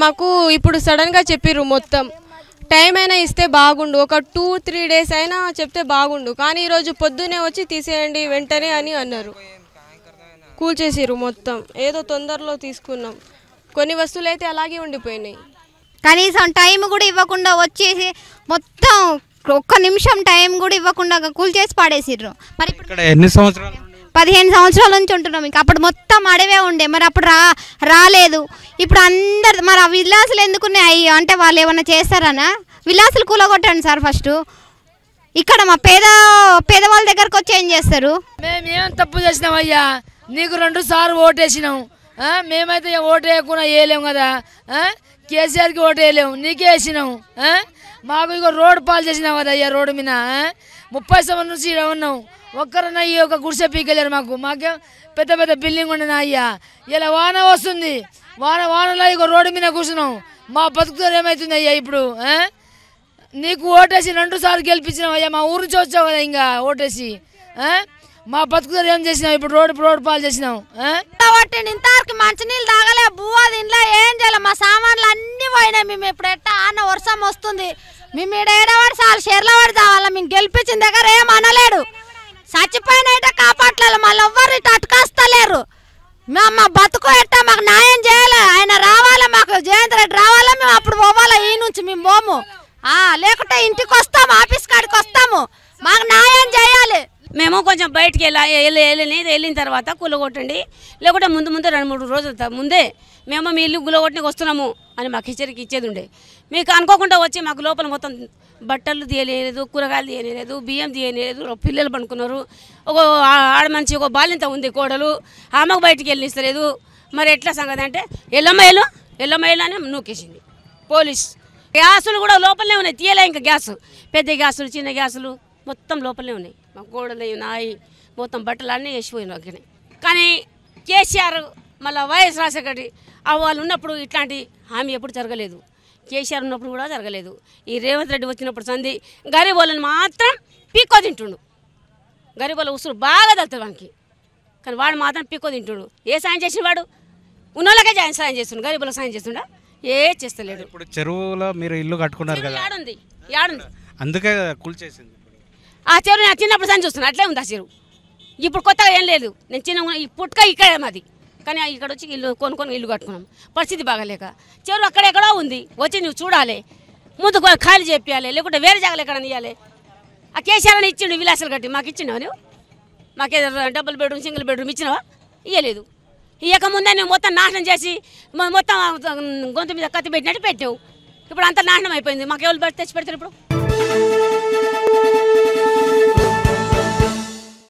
మాకు ఇప్పుడు సడన్గా చెప్పిర్రు మొత్తం టైం అయినా ఇస్తే బాగుండు, ఒక 2-3 డేస్ అయినా చెప్తే బాగుండు, కానీ ఈరోజు పొద్దునే వచ్చి తీసేయండి వెంటనే అని అన్నారు. కూల్చేసిర్రు మొత్తం. ఏదో తొందరలో తీసుకున్నాం, కొన్ని వస్తువులు అయితే అలాగే ఉండిపోయినాయి. కనీసం టైం కూడా ఇవ్వకుండా వచ్చేసి మొత్తం ఒక్క నిమిషం టైం కూడా ఇవ్వకుండా కూల్చేసి పాడేసిర్రు. మరి ఇక్కడ ఎన్ని సంవత్సరాలు? 15 సంవత్సరాల నుంచి ఉంటున్నాం. ఇంకా అప్పుడు మొత్తం అడవే ఉండే, మరి అప్పుడు రాలేదు. ఇప్పుడు అందరు మరి ఆ విలాసులు ఎందుకున్నాయి అంటే వాళ్ళు ఏమన్నా చేస్తారనా? విలాసులు కూలగొట్టండి సార్ ఫస్ట్. ఇక్కడ మా పేదవాళ్ళ దగ్గరకు వచ్చి ఏం చేస్తారు? మేమేం తప్పు చేసినాం అయ్యా? నీకు 2 సార్లు ఓటేసినాం. మేమైతే ఓటు వేయకుండా వేయలేము కదా. కేసీఆర్కి ఓటు వేయలేము, నీకే వేసినాం. మాకు ఇక రోడ్డు పాలు చేసినాం కదా అయ్యా. రోడ్డు మీద 30 సంవత్సరం నుంచి ఇక్కడ ఉన్నాం. ఒక్కరన్నా ఈ ఒక గుడిసె పీకెళ్ళారు. మాకేం పెద్ద పెద్ద బిల్డింగ్ ఉండనా అయ్యా. ఇలా వాన వస్తుంది, వానలో ఇక రోడ్డు మీద కూర్చున్నాం. మా బతుకుతారు ఏమవుతుంది అయ్యా ఇప్పుడు? నీకు ఓటేసి 2 సార్లు గెలిపించినాం అయ్యా. మా ఊరు నుంచి వచ్చావు కదా ఇంకా ఓటేసి. మా బతుకుతారు ఏం చేసినాం ఇప్పుడు? రోడ్డు పాలు చేసినాం. ఇంతవరకు మంచినీళ్ళు తాగలే, బువ్వ తినలే, ఏం చేయాలి? మా సామాన్లు అన్నీ పోయినాయి. మేము ఇప్పుడు ఎట్టా అన్న వర్షం వస్తుంది, మేము ఇక్కడ ఏడవాడు చాలు షేర్ల వాడి కావాలా. మేము గెలిపించిన దగ్గర ఏం అనలేడు. చచ్చిపోయినట్టే కాపాడలేదు, మళ్ళీ ఎవ్వరు ఇటు అటుకొస్తలేరు. మా బతుకు ఎట్టా మాకు న్యాయం చేయాలి. ఆయన రావాలా, మాకు జయంత్ రెడ్డి రావాలా, మేము అప్పుడు పోవాలా. ఈ నుంచి మేము పోము, లేకుంటే ఇంటికి వస్తాము, ఆఫీస్ కాడికి వస్తాము. మాకు న్యాయం చేయాలి. మేము కొంచెం బయటికి వెళ్ళిన తర్వాత కూలగొట్టండి, లేకుంటే ముందు 2-3 రోజుల ముందే మేము మీ ఇల్లు కూలగొట్టడానికి వస్తున్నాము అని మాకు హెచ్చరిక ఇచ్చేది ఉండే. మీకు అనుకోకుండా వచ్చి మాకు లోపల మొత్తం బట్టలు తీయలేదు, కూరగాయలు తీయలేదు, బియ్యం తీయలేదు, పిల్లలు పడుకున్నారు. ఒక ఆడ మంచి ఒక బాలింత ఉంది కోడలు, ఆమెకు బయటికి వెళ్ళిస్తలేదు. మరి ఎట్లా సంగతి అంటే ఎల్లమ్మయ్యలు అని నూకేసింది పోలీస్. గ్యాసులు కూడా లోపలనే ఉన్నాయి, తీయలే. ఇంకా గ్యాస్ పెద్ద గ్యాసులు చిన్న గ్యాసులు మొత్తం లోపలనే ఉన్నాయి. మా కోడలు నాయి మొత్తం బట్టలు అన్నీ వేసిపోయినాయి. కానీ కేసీఆర్ మళ్ళీ వైఎస్ రాజశేఖర్ వాళ్ళు ఉన్నప్పుడు ఇట్లాంటి హామీ ఎప్పుడు జరగలేదు. కేసీఆర్ ఉన్నప్పుడు కూడా జరగలేదు. ఈ రేవంత్ రెడ్డి వచ్చినప్పుడు సంది గరీబ్ వాళ్ళని మాత్రం పీక్కో తింటుండు. గరీబ్ వాళ్ళ ఉసురు బాగా తగ్గుతుంది వానికి, కానీ వాడు మాత్రం పీక్కో తింటుండు. ఏ సాయం చేసిన వాడు? ఉన్నోళ్ళకే సాయం చేస్తుండు, గరీబ్ వాళ్ళకి సాయం చేస్తుండా? ఏ చేస్తలేడు. ఇప్పుడు చెరువులో మీరు ఇల్లు కట్టుకున్నారు కదా, యాడుంది అందుకే కూల్చేసింది. ఆ చెరువు నేను చిన్నప్పుడు సాయం చూస్తున్నా, అట్లే ఉంది ఆ చెరువు. ఇప్పుడు కొత్తగా ఏం లేదు. నేను చిన్న ఈ పుట్టుక ఇక్కడే మాది, కానీ ఇక్కడ వచ్చి ఇల్లు కొనుక్కొని ఇల్లు కట్టుకున్నాం. పరిస్థితి బాగాలేక చెరువు అక్కడెక్కడో ఉంది, వచ్చి నువ్వు చూడాలి, ముందు ఖాళీ చెప్పాలి, లేకుంటే వేరే జాగాలు ఎక్కడ ఇవ్వాలి. ఆ కేసీఆర్ అని ఇచ్చిండు విలాసాలు కట్టి, మాకు ఇచ్చిండవు నువ్వు? మాకేదో డబుల్ బెడ్రూమ్ సింగిల్ బెడ్రూమ్ ఇచ్చినావా? ఇవ్వలేదు. ఇవ్వకముందే నువ్వు మొత్తం నాశనం చేసి మొత్తం గొంతు మీద కత్తి పెట్టినట్టు పెట్టావు. ఇప్పుడు అంతా నాశనం అయిపోయింది. మాకు ఎవరు తెచ్చి పెడతారు ఇప్పుడు?